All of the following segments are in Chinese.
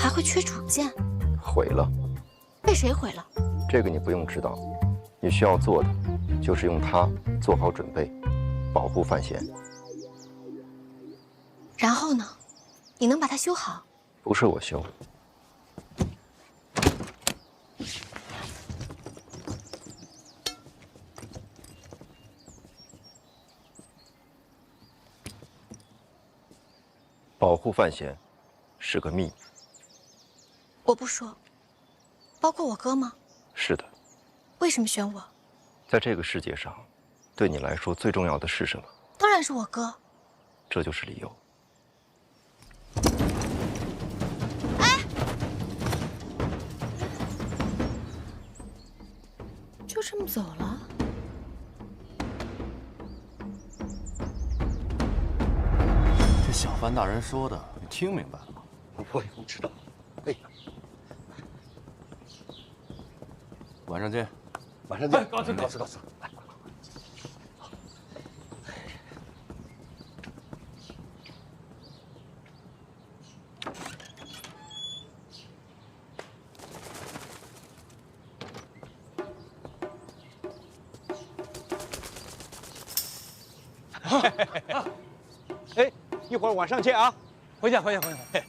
还会缺主见？毁了。被谁毁了？这个你不用知道，你需要做的就是用它做好准备，保护范闲。然后呢？你能把它修好？不是我修。保护范闲是个秘密。我不说。包括我哥吗？是的。为什么选我？在这个世界上，对你来说最重要的是什么？当然是我哥。这就是理由。哎，就这么走了？这小范大人说的，你听明白了吗？我也不知道。哎，晚上见。晚上见。告辞，告辞，告辞。哎，一会儿晚上见啊！回见，回见，回见。嘿，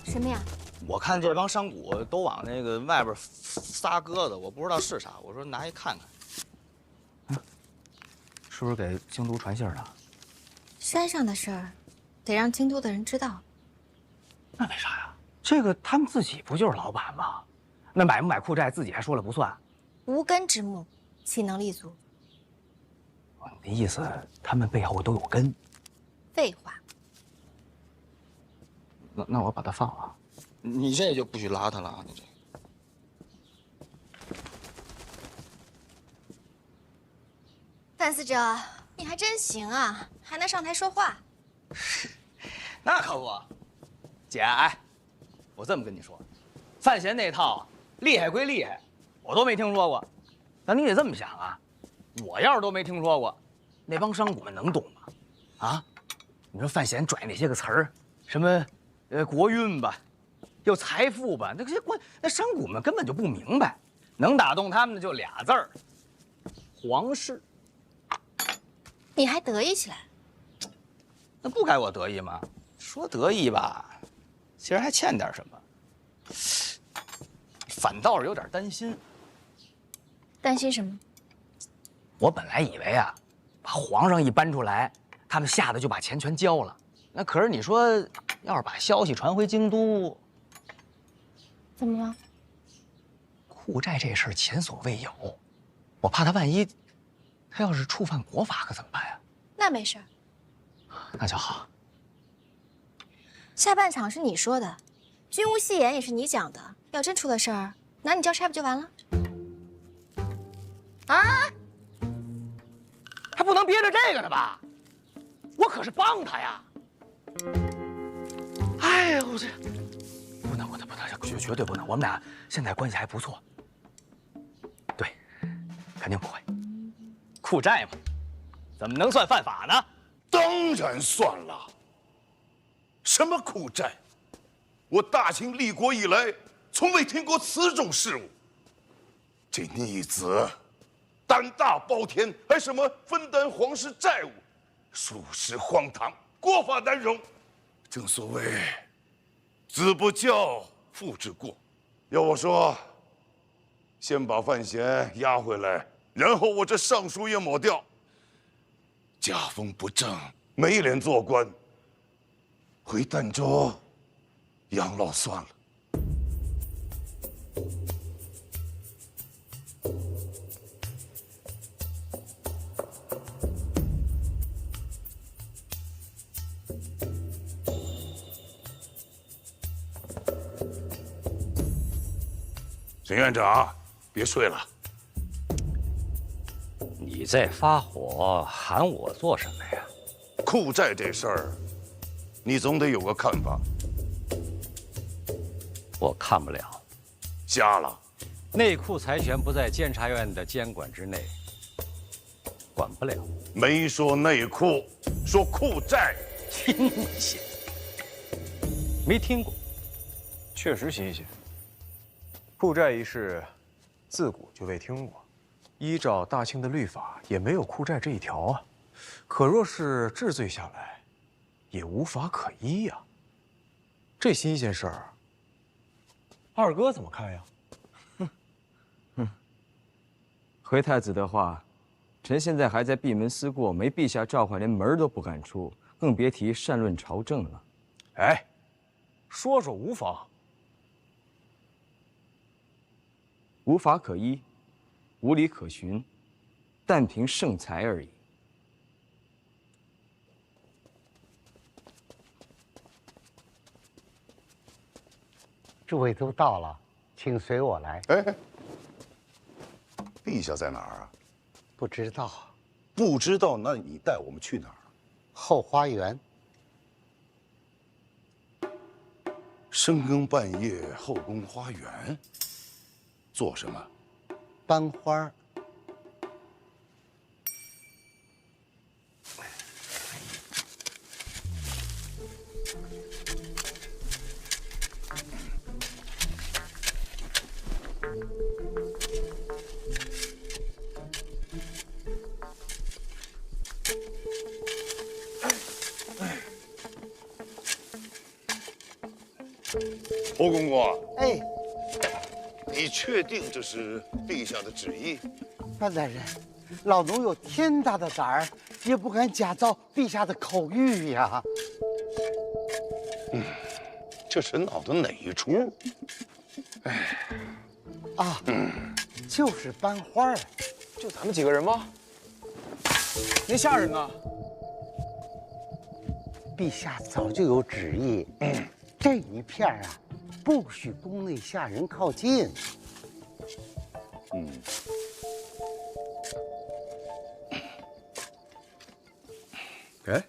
什么呀？我看这帮商贾都往那个外边撒鸽子，我不知道是啥，我说拿一看看。是不是给京都传信了？山上的事儿，得让京都的人知道。那为啥呀？这个他们自己不就是老板吗？那买不买库债自己还说了不算。无根之木，岂能立足？你的意思，他们背后都有根？废话。那我把他放了。你这就不许拉他了啊！你这。范司者，你还真行啊，还能上台说话。那可不，姐，哎，我这么跟你说，范闲那套厉害归厉害，我都没听说过。但你得这么想啊，我要是都没听说过，那帮商贾们能懂吗？啊，你说范闲拽那些个词儿，什么国运吧，又财富吧，那商贾们根本就不明白，能打动他们的就俩字儿：皇室。你还得意起来？那不该我得意吗？说得意吧，其实还欠点什么，反倒是有点担心。担心什么？我本来以为啊，把皇上一搬出来，他们吓得就把钱全交了。那可是你说，要是把消息传回京都，怎么了？库债这事儿前所未有，我怕他万一，他要是触犯国法可怎么办呀？那没事儿。那就好。下半场是你说的，军务戏言也是你讲的。要真出了事儿，拿你交差不就完了？啊！还不能憋着这个呢吧？我可是帮他呀！哎呀，我这不能，绝对不能。我们俩现在关系还不错。对，肯定不会。库债嘛，怎么能算犯法呢？当然算了。什么库债？我大清立国以来，从未听过此种事物。这逆子胆大包天，还什么分担皇室债务，属实荒唐，国法难容。正所谓子不教，父之过。要我说，先把范闲押回来，然后我这尚书也抹掉。家风不正，没脸做官，回儋州养老算了。沈院长，别睡了。你在发火，喊我做什么呀？库债这事儿，你总得有个看法。我看不了。瞎了。内库财权不在监察院的监管之内，管不了。没说内库，说库债。新鲜，没听过。确实新鲜。库债一事，自古就未听过。依照大清的律法，也没有库债这一条啊。可若是治罪下来，也无法可依呀。这新鲜事儿，二哥怎么看呀？回太子的话，臣现在还在闭门思过，没陛下召唤，连门都不敢出，更别提善论朝政了。哎，说说无妨。无法可依，无理可循，但凭圣才而已。诸位都到了，请随我来。哎，陛下在哪儿啊？不知道，不知道，那你带我们去哪儿？后花园。深更半夜后宫花园，做什么？班花。侯公公，哎，你确定这是陛下的旨意？范大人，老奴有天大的胆儿，也不敢假造陛下的口谕呀。这是闹的哪一出？就是班花。就咱们几个人吗？那下人呢？陛下早就有旨意，这一片啊，不许宫内下人靠近。哎，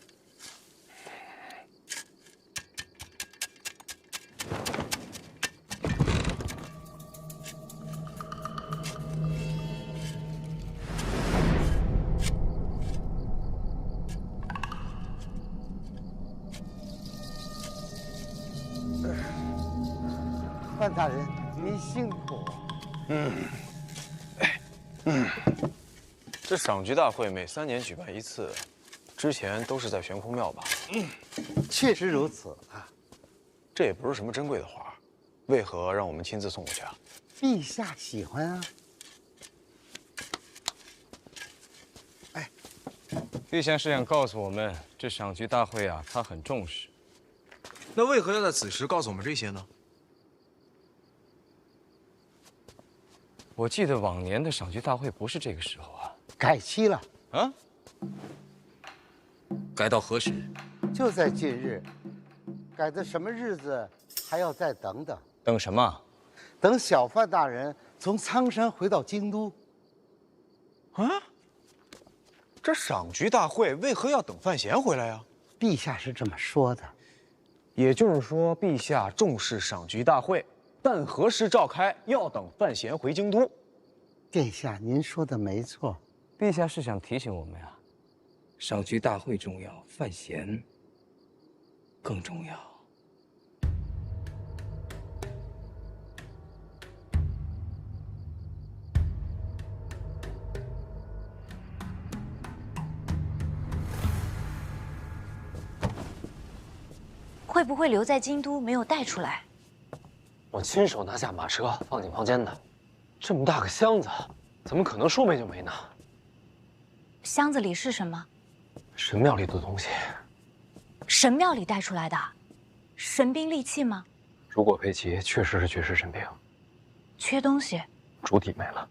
范大人，您辛苦。这赏菊大会每3年举办一次，之前都是在悬空庙吧？确实如此啊。这也不是什么珍贵的花，为何让我们亲自送过去啊？陛下喜欢啊。陛下是想告诉我们，这赏菊大会啊，他很重视。那为何要在此时告诉我们这些呢？我记得往年的赏菊大会不是这个时候啊。改期了，啊？改到何时？就在近日。改的什么日子，还要再等等。等什么？等小范大人从苍山回到京都。啊？这赏菊大会为何要等范闲回来呀？陛下是这么说的。也就是说，陛下重视赏菊大会，但何时召开，要等范闲回京都。殿下，您说的没错。陛下是想提醒我们呀，赏菊大会重要，范闲更重要。会不会留在京都没有带出来？我亲手拿下马车放进房间的，这么大个箱子，怎么可能说没就没呢？箱子里是什么？神庙里的东西。神庙里带出来的，神兵利器吗？如果佩奇确实是绝世神兵，缺东西，主体没了，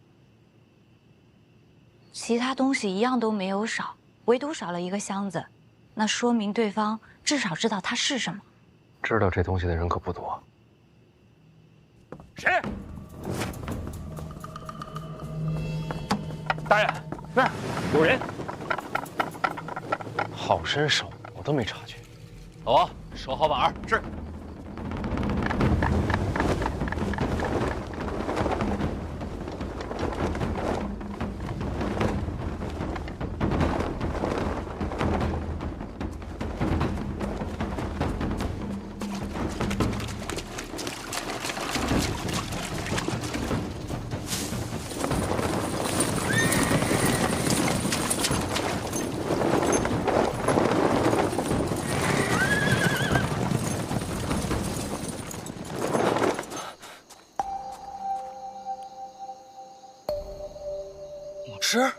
其他东西一样都没有少，唯独少了一个箱子，那说明对方至少知道它是什么。知道这东西的人可不多。谁？大爷，那儿有人。好身手，我都没察觉。走啊，收好板儿。是。吃。哎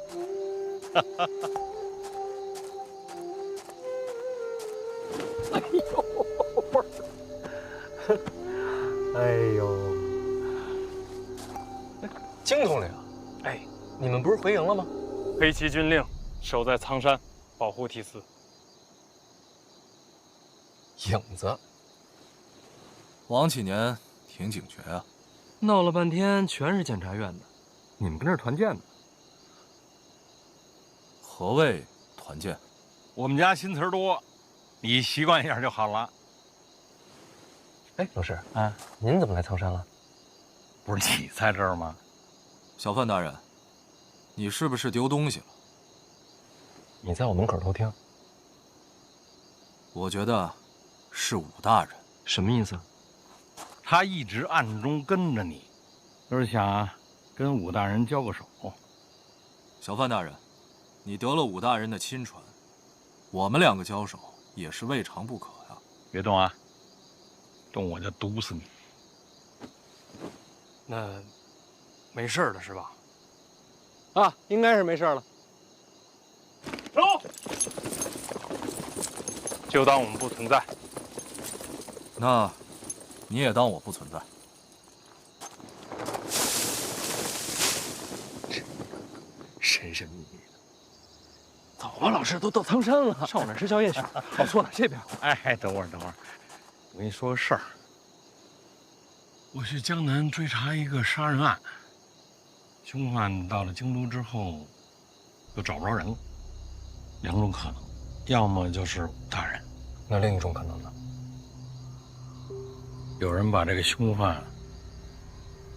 呦，哎呦，京统领，哎，你们不是回营了吗？黑旗军令守在苍山，保护提司。影子，王启年挺警觉啊。闹了半天全是检察院的，你们跟这儿团建呢？何谓团建？我们家新词儿多，你习惯一下就好了。哎，老师啊，您怎么来苍山了？不是你在这儿吗？小范大人，你是不是丢东西了？你在我门口偷听。我觉得是武大人。什么意思？他一直暗中跟着你，就是想跟武大人交个手。小范大人，你得了武大人的亲传，我们两个交手也是未尝不可呀。别动啊，动我就毒死你。那没事了是吧？啊，应该是没事了。走，就当我们不存在。那你也当我不存在。神神秘秘的。走吧，老师，都到苍山了，上我那儿吃宵夜去。哦，错了，这边。哎，等会儿，我跟你说个事儿。我去江南追查一个杀人案，凶犯到了京都之后，又找不着人了。两种可能，要么就是武大人，那另一种可能呢？有人把这个凶犯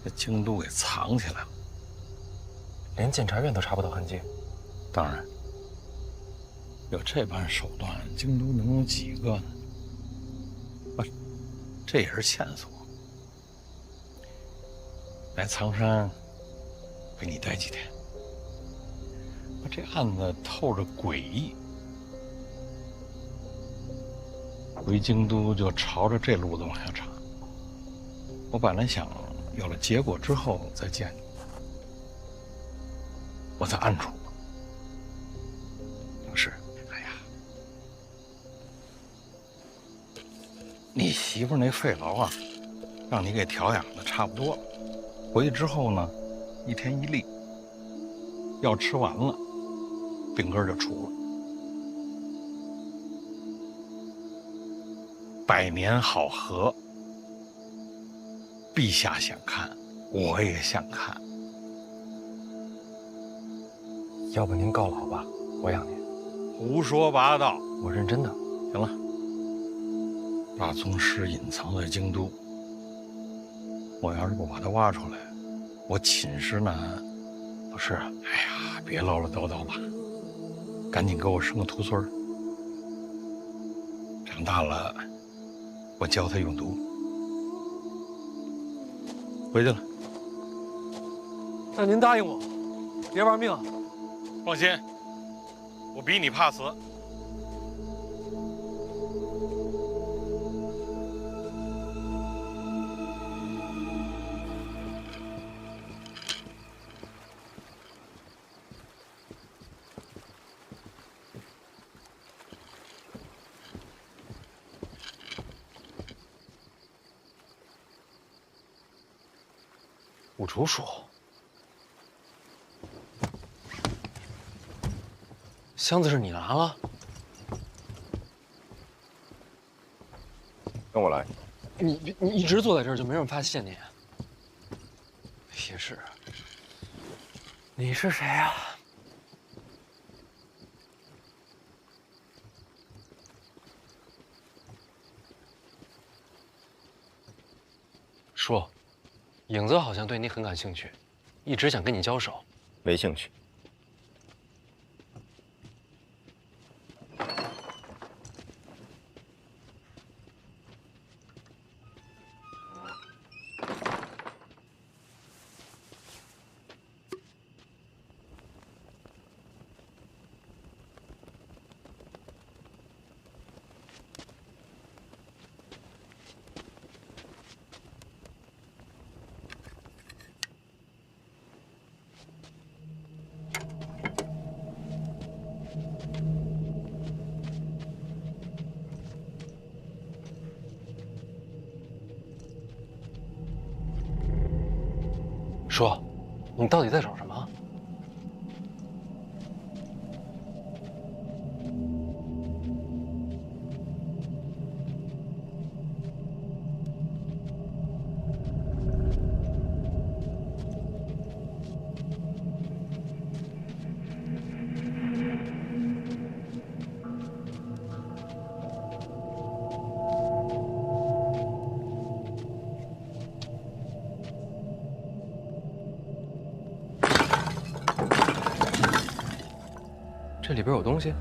在京都给藏起来了，连检察院都查不到痕迹。当然，有这般手段，京都能有几个呢？不，这也是线索。来苍山陪你待几天，这案子透着诡异，回京都就朝着这路子往下查。我本来想有了结果之后再见你，我在暗处。不是，哎呀，你媳妇那肺痨啊，让你给调养的差不多了。回去之后呢，一天一粒，药吃完了，病根就除了。百年好合，陛下想看，我也想看。要不您告老吧，我养您。胡说八道！我认真的。行了，把宗师隐藏在京都，我要是不把他挖出来，我寝食难安。不是，哎呀，别唠唠叨叨吧，赶紧给我生个徒孙儿。长大了，我教他用毒。回去了。那您答应我，别玩命。放心，我比你怕死。五竹鼠，箱子是你拿了？跟我来。你一直坐在这儿就没人发现你？也是。你是谁呀？叔，影子好像对你很感兴趣，一直想跟你交手。没兴趣。叔，你到底在找什么？这里边有东西。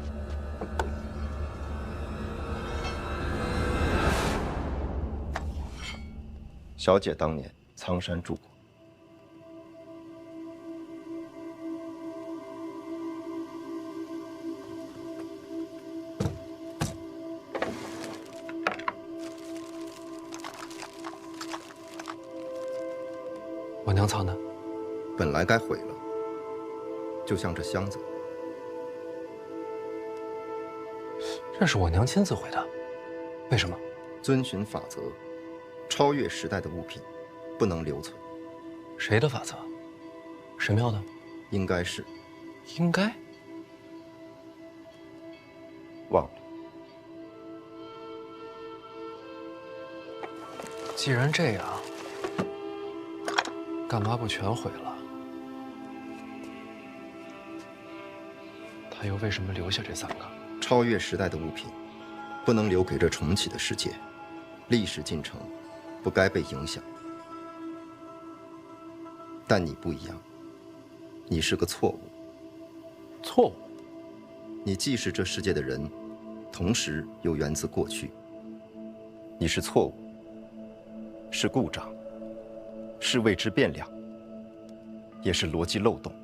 小姐当年苍山住过。我娘藏的，本来该毁了，就像这箱子。这是我娘亲自毁的，为什么？遵循法则，超越时代的物品不能留存。谁的法则？神庙的？应该是。应该？忘了。既然这样，干嘛不全毁了？他又为什么留下这3个？超越时代的物品，不能留给这重启的世界。历史进程不该被影响。但你不一样，你是个错误。错误？你既是这世界的人，同时又源自过去。你是错误，是故障，是未知变量，也是逻辑漏洞。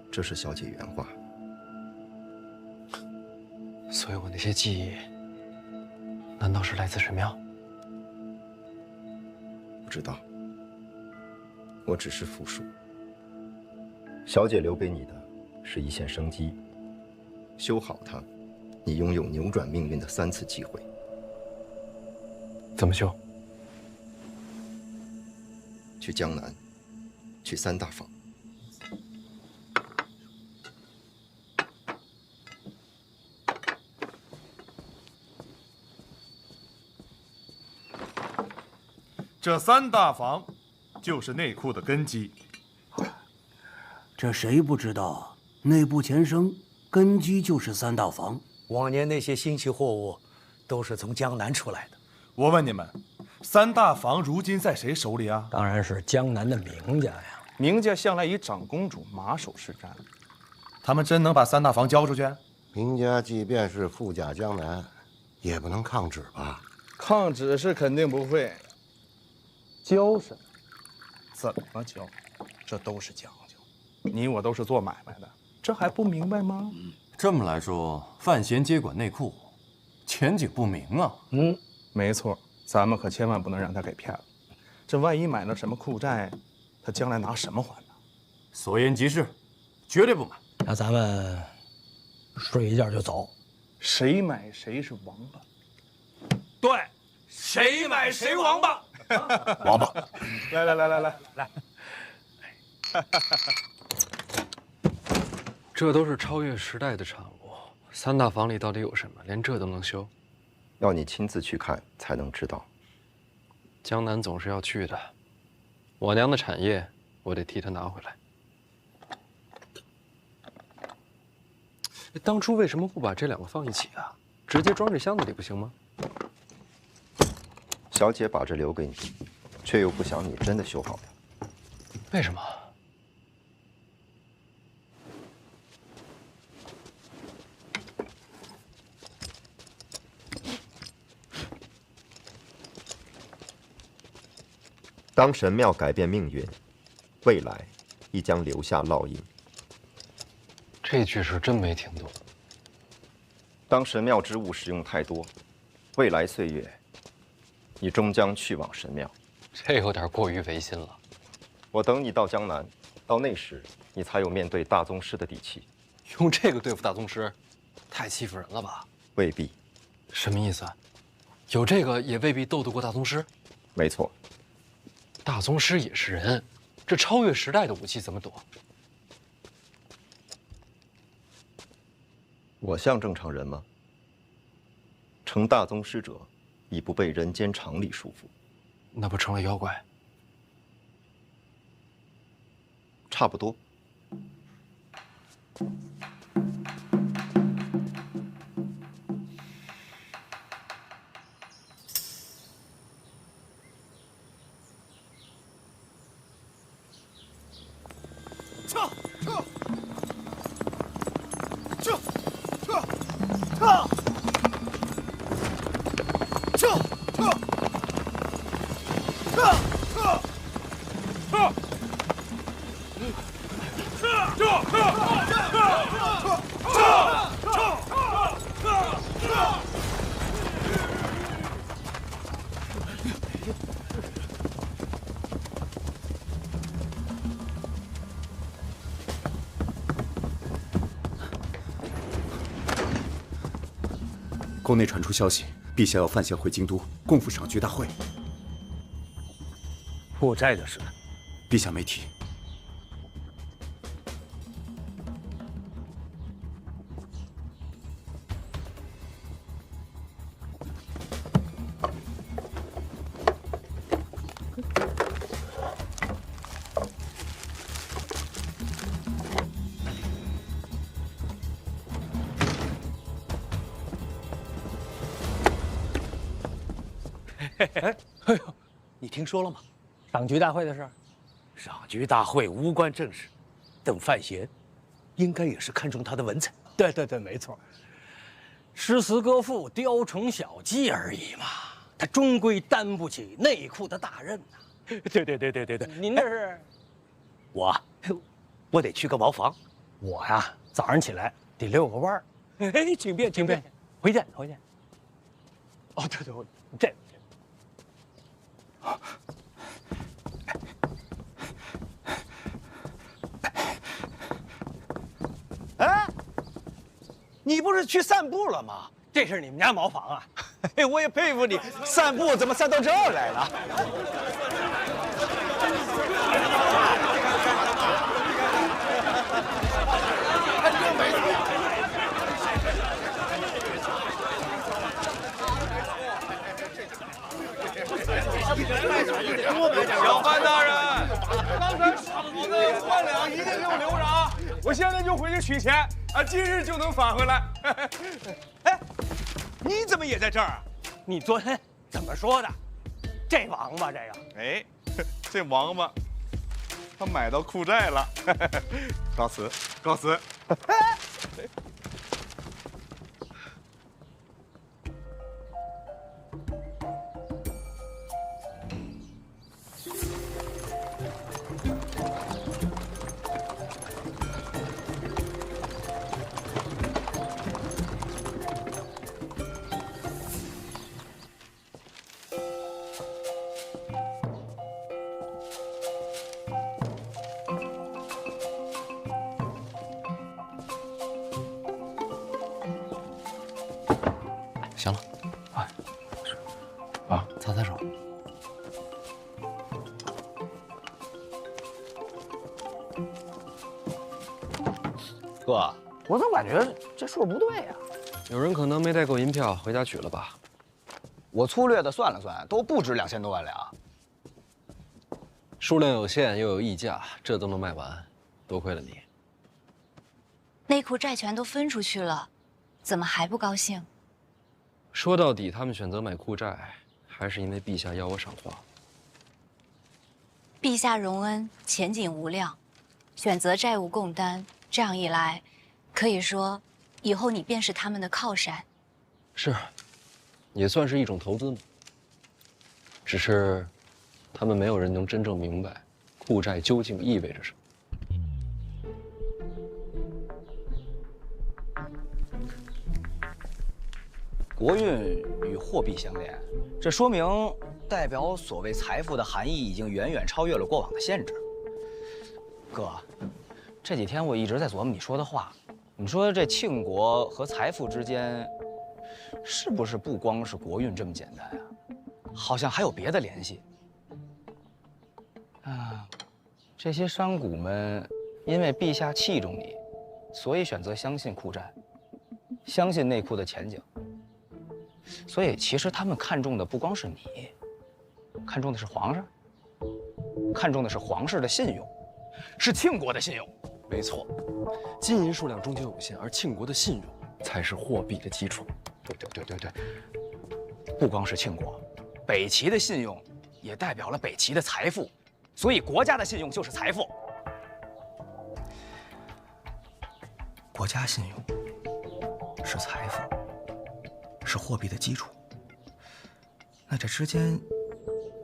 这是小姐原话。所以我那些记忆，难道是来自神庙？不知道，我只是复述。小姐留给你的是一线生机，修好它，你拥有扭转命运的3次机会。怎么修？去江南，去3大坊。这3大坊就是内库的根基。这谁不知道？内部前生根基就是3大坊。往年那些新奇货物，都是从江南出来的。我问你们，3大坊如今在谁手里啊？当然是江南的名家呀。名家向来以长公主马首是瞻，他们真能把3大坊交出去？名家即便是富甲江南，也不能抗旨吧？抗旨是肯定不会。交什么？怎么交？这都是讲究。你我都是做买卖的，这还不明白吗？这么来说，范闲接管内库，前景不明啊。没错，咱们可千万不能让他给骗了。这万一买了什么库债，他将来拿什么还呢？所言极是，绝对不买。那咱们睡一觉就走。谁买谁是王八。对，谁买谁王八。王八，来，这都是超越时代的产物。3大坊里到底有什么？连这都能修？要你亲自去看才能知道。江南总是要去的，我娘的产业，我得替她拿回来。当初为什么不把这2个放一起啊？直接装这箱子里不行吗？小姐把这留给你，却又不想你真的修好它。为什么？当神庙改变命运，未来亦将留下烙印。这句是真没听懂。当神庙之物使用太多，未来岁月，你终将去往神庙。这有点过于违心了。我等你到江南，到那时，你才有面对大宗师的底气。用这个对付大宗师，太欺负人了吧？未必。什么意思？有这个也未必斗得过大宗师？没错。大宗师也是人，这超越时代的武器怎么躲？我像正常人吗？成大宗师者，已不被人间常理束缚。那不成了妖怪？差不多。宫内传出消息，陛下要范闲回京都供奉赏菊大会。负债的事，陛下没提。哎呦，你听说了吗？赏菊大会的事。赏菊大会无关政事，邓范闲应该也是看中他的文采。对对对，没错。诗词歌赋、雕虫小技而已嘛，他终归担不起内库的大任呐。对，您这是？我得去个茅房。我呀，早上起来得遛个弯儿。哎，请便，请便，回见。哦，对，这。哎，你不是去散步了吗？这是你们家茅房啊？哎，我也佩服你，散步怎么散到这儿来了？小范大人，刚才少我的5万两一定给我留着啊！我现在就回去取钱啊，今日就能返回来。哎，你怎么也在这儿啊？你昨天怎么说的？这王八这个？哎，这王八，他买到库债了。告辞，告辞。行了，擦擦手。哥，我怎么感觉这数不对呀？有人可能没带够银票，回家取了吧？我粗略的算了算，都不止2000多万两。数量有限，又有溢价，这都能卖完，多亏了你。内库债权都分出去了，怎么还不高兴？说到底，他们选择买库债，还是因为陛下要我赏花。陛下荣恩，前景无量，选择债务共担，这样一来，可以说，以后你便是他们的靠山。是，也算是一种投资嘛。只是，他们没有人能真正明白，库债究竟意味着什么。国运与货币相连，这说明代表所谓财富的含义已经远远超越了过往的限制。哥，这几天我一直在琢磨你说的话，你说这庆国和财富之间，是不是不光是国运这么简单啊？好像还有别的联系。啊，这些商贾们因为陛下器重你，所以选择相信库债，相信内库的前景。所以，其实他们看重的不光是你，看重的是皇上，看重的是皇室的信用，是庆国的信用。没错，金银数量终究有限，而庆国的信用才是货币的基础。对，不光是庆国，北齐的信用也代表了北齐的财富，所以国家的信用就是财富。国家信用是财富。是货币的基础，那这之间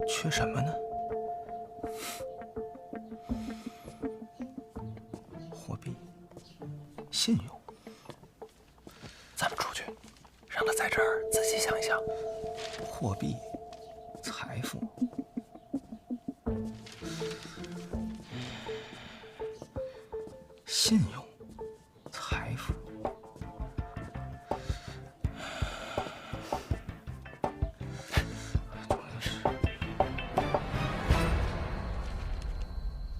缺什么呢？货币、信用。咱们出去，让他在这儿仔细想一想。货币、财富、信用、财富。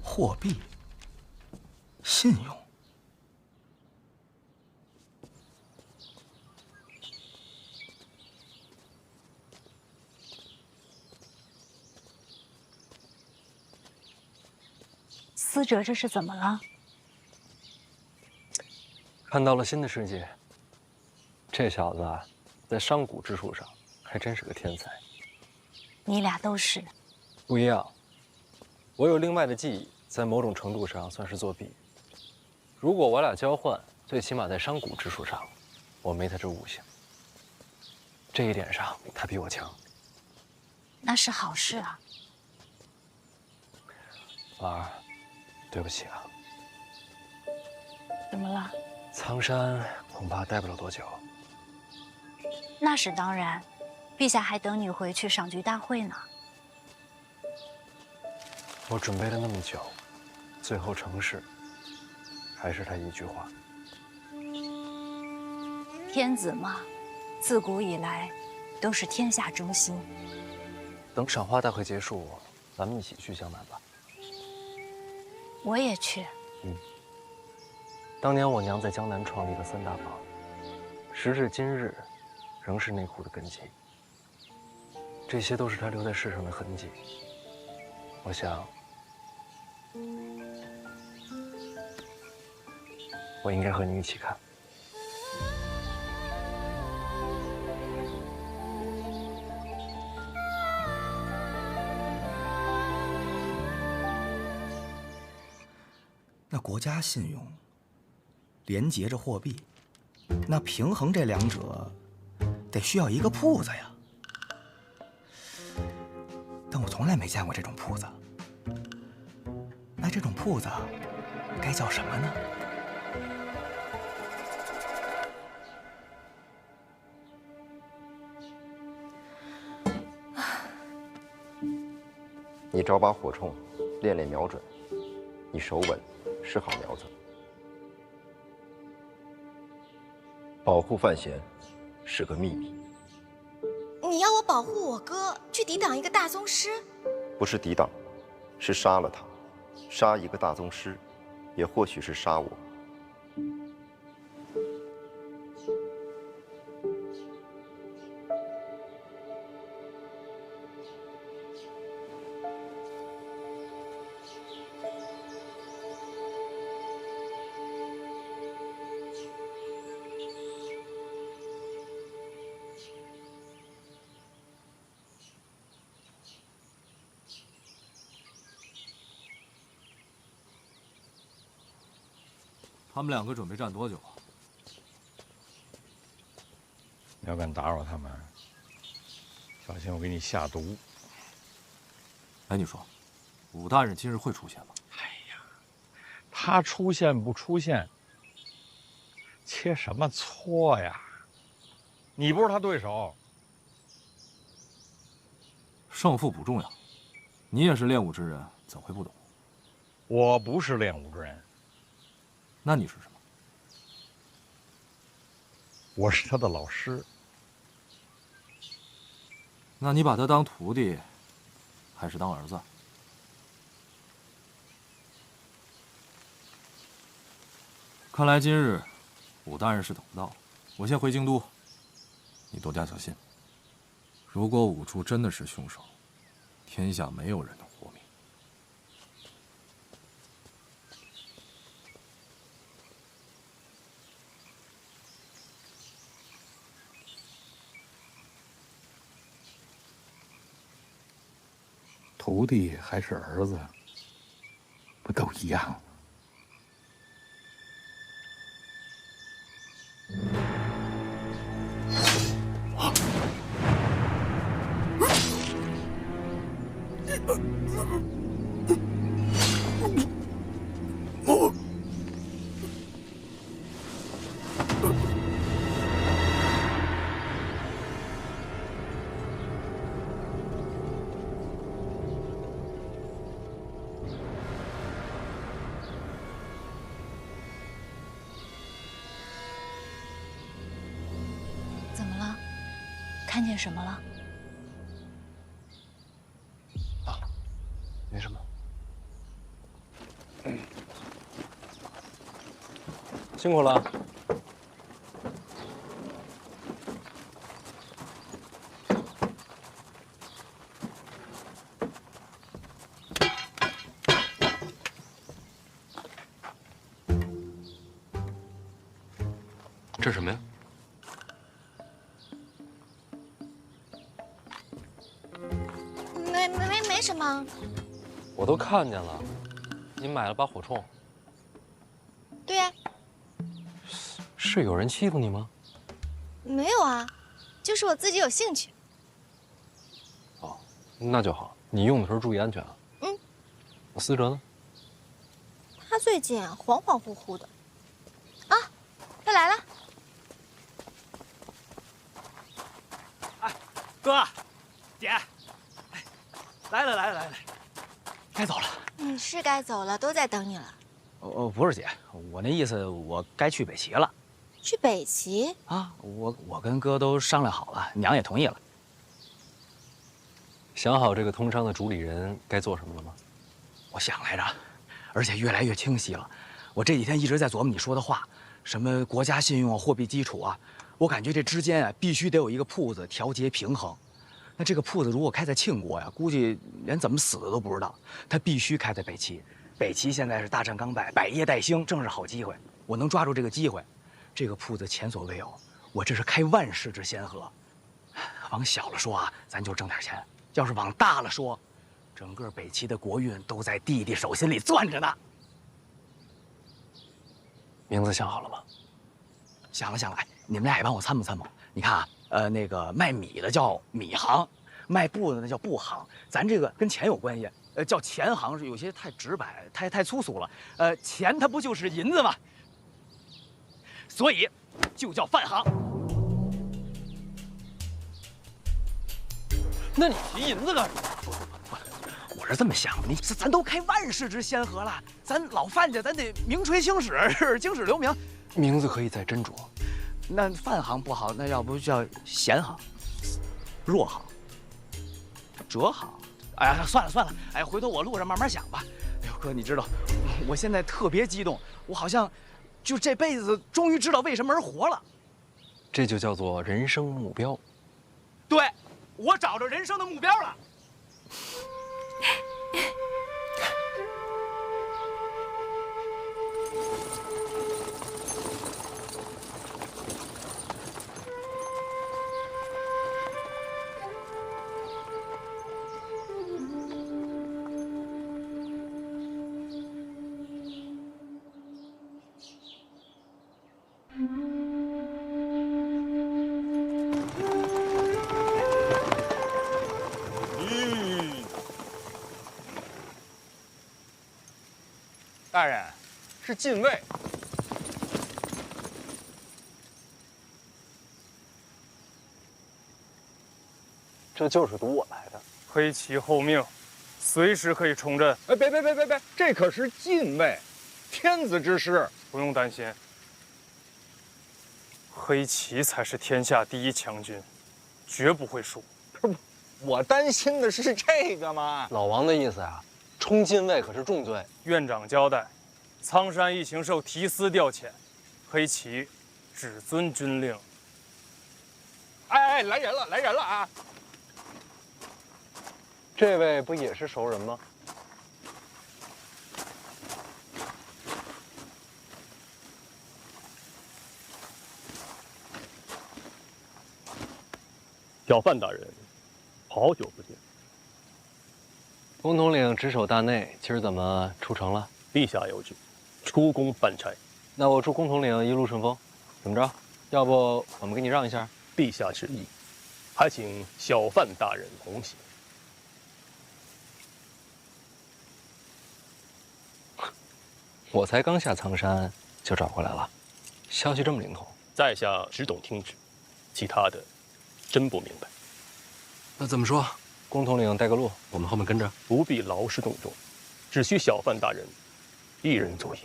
货币、信用，思哲这是怎么了？看到了新的世界。这小子啊，在商贾之术上还真是个天才。你俩都是。不一样，我有另外的技艺。在某种程度上算是作弊。如果我俩交换，最起码在商贾之术上，我没他这悟性。这一点上，他比我强。那是好事啊。婉儿，对不起啊。怎么了？苍山恐怕待不了多久。那是当然，陛下还等你回去赏菊大会呢。我准备了那么久。最后成事，还是他一句话。天子嘛，自古以来都是天下中心。等赏花大会结束，咱们一起去江南吧。我也去。当年我娘在江南创立了3大坊，时至今日，仍是内库的根基。这些都是她留在世上的痕迹。我想。我应该和你一起看。那国家信用连结着货币，那平衡这两者，得需要一个铺子呀。但我从来没见过这种铺子。那这种铺子该叫什么呢？你找把火铳，练练瞄准。你手稳，是好苗子。保护范闲是个秘密。你要我保护我哥，去抵挡一个大宗师？不是抵挡，是杀了他。杀一个大宗师，也或许是杀我。他们两个准备站多久啊？你要敢打扰他们，小心我给你下毒。哎，你说，武大人今日会出现吗？他出现不出现，切什么磋呀？你不是他对手。胜负不重要，你也是练武之人，怎会不懂？我不是练武之人。那你是什么？我是他的老师。那你把他当徒弟，还是当儿子？看来今日武大人是等不到，我先回京都，你多加小心。如果武处真的是凶手，天下没有人能活命。徒弟还是儿子，不都一样吗？怎么了？看见什么了？没什么。辛苦了。这是什么呀？没什么。我都看见了，你买了把火铳。对呀，是有人欺负你吗？没有啊，就是我自己有兴趣。那就好，你用的时候注意安全啊。嗯。思哲呢？他最近恍恍惚惚的。啊，他来了。哥，姐，来了，该走了。是该走了，都在等你了。不是姐，我那意思，我该去北齐了。去北齐啊？我跟哥都商量好了，娘也同意了。想好这个通商的主理人该做什么了吗？我想来着，而且越来越清晰了。我这几天一直在琢磨你说的话，什么国家信用啊、货币基础啊，我感觉这之间啊必须得有一个铺子调节平衡。那这个铺子如果开在庆国呀，估计连怎么死的都不知道。他必须开在北齐。北齐现在是大战刚败，百业待兴，正是好机会。我能抓住这个机会，这个铺子前所未有，我这是开万世之先河。往小了说啊，咱就挣点钱；要是往大了说，整个北齐的国运都在弟弟手心里攥着呢。名字想好了吗？想了，哎，你们俩也帮我参谋参谋。你看啊，那个卖米的叫米行，卖布的那叫布行。咱这个跟钱有关系，叫钱行是有些太直白，太粗俗了。钱它不就是银子吗？所以就叫饭行。那你提银子干什么？我是这么想的，咱都开万世之先河了，咱老范家咱得名垂青史，经史留名。名字可以再斟酌。那饭行不好，那要不叫闲行、弱行、折行？哎呀，算了，哎，回头我路上慢慢想吧。哎呦，哥，你知道，我现在特别激动，我好像就这辈子终于知道为什么而活了。这就叫做人生目标。对，我找着人生的目标了。大人，是禁卫。这就是赌我来的。黑旗候命，随时可以冲阵。哎，别，这可是禁卫，天子之师。不用担心，黑旗才是天下第一强军，绝不会输。不是，我担心的是这个嘛。老王的意思啊，冲禁卫可是重罪。院长交代，苍山一行受提司调遣，黑旗只遵军令。哎，来人了啊！这位不也是熟人吗？小范大人，好久不见。公统领值守大内，今儿怎么出城了？陛下有旨，出宫办差。那我祝公统领一路顺风。怎么着？要不我们给你让一下？陛下旨意，还请小范大人同行。我才刚下苍山就找过来了，消息这么灵通。在下只懂听旨，其他的真不明白。那怎么说？公统领带个路，我们后面跟着。不必劳师动众，只需小范大人一人作业。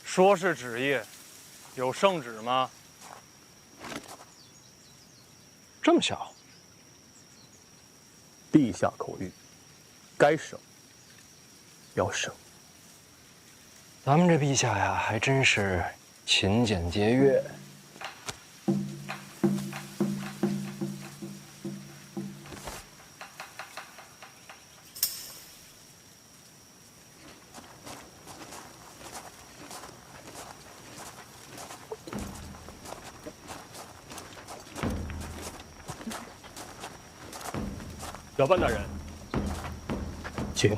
说是旨意，有圣旨吗？这么小？陛下口谕，该省要省。咱们这陛下呀，还真是勤俭节约。小范大人，请。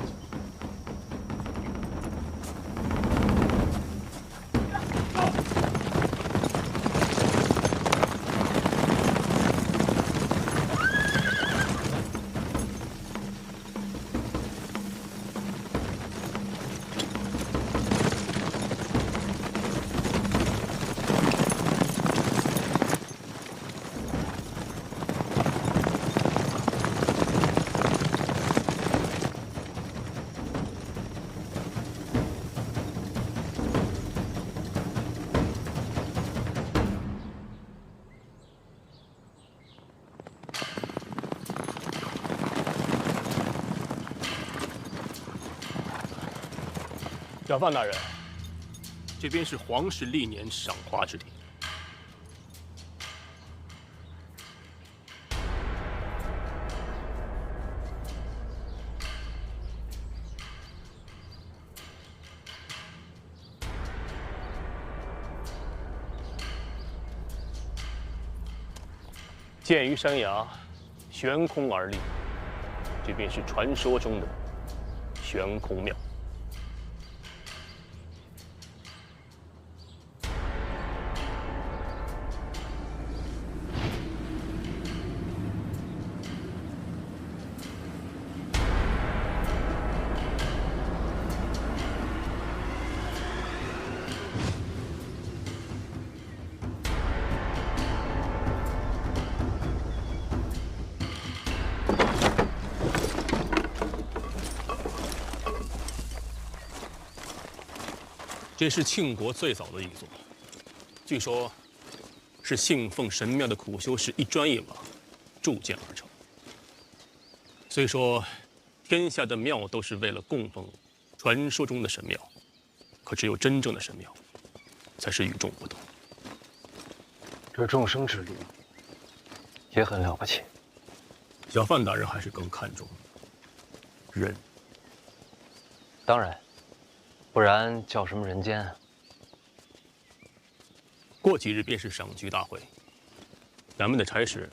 小范大人，这边是皇室历年赏花之地。建于山崖，悬空而立，这便是传说中的悬空庙。这是庆国最早的一座，据说，是信奉神庙的苦修士一砖一瓦铸建而成。虽说，天下的庙都是为了供奉传说中的神庙，可只有真正的神庙，才是与众不同。这众生之力也很了不起。小范大人还是更看重人。当然。不然叫什么人间啊？过几日便是赏菊大会，咱们的差事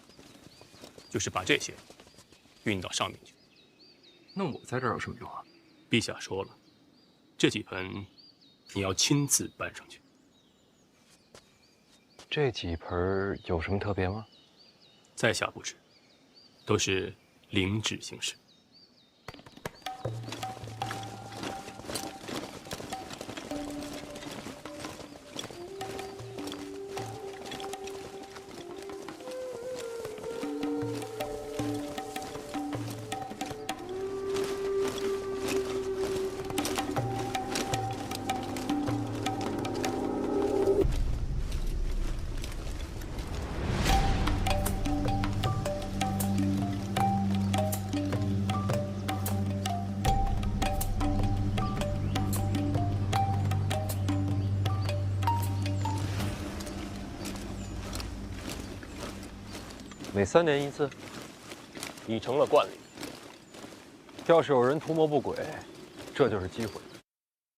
就是把这些运到上面去。那我在这儿有什么用啊？陛下说了，这几盆你要亲自搬上去。这几盆有什么特别吗？在下不知，都是领旨行事。每3年一次，已成了惯例。要是有人图谋不轨，这就是机会。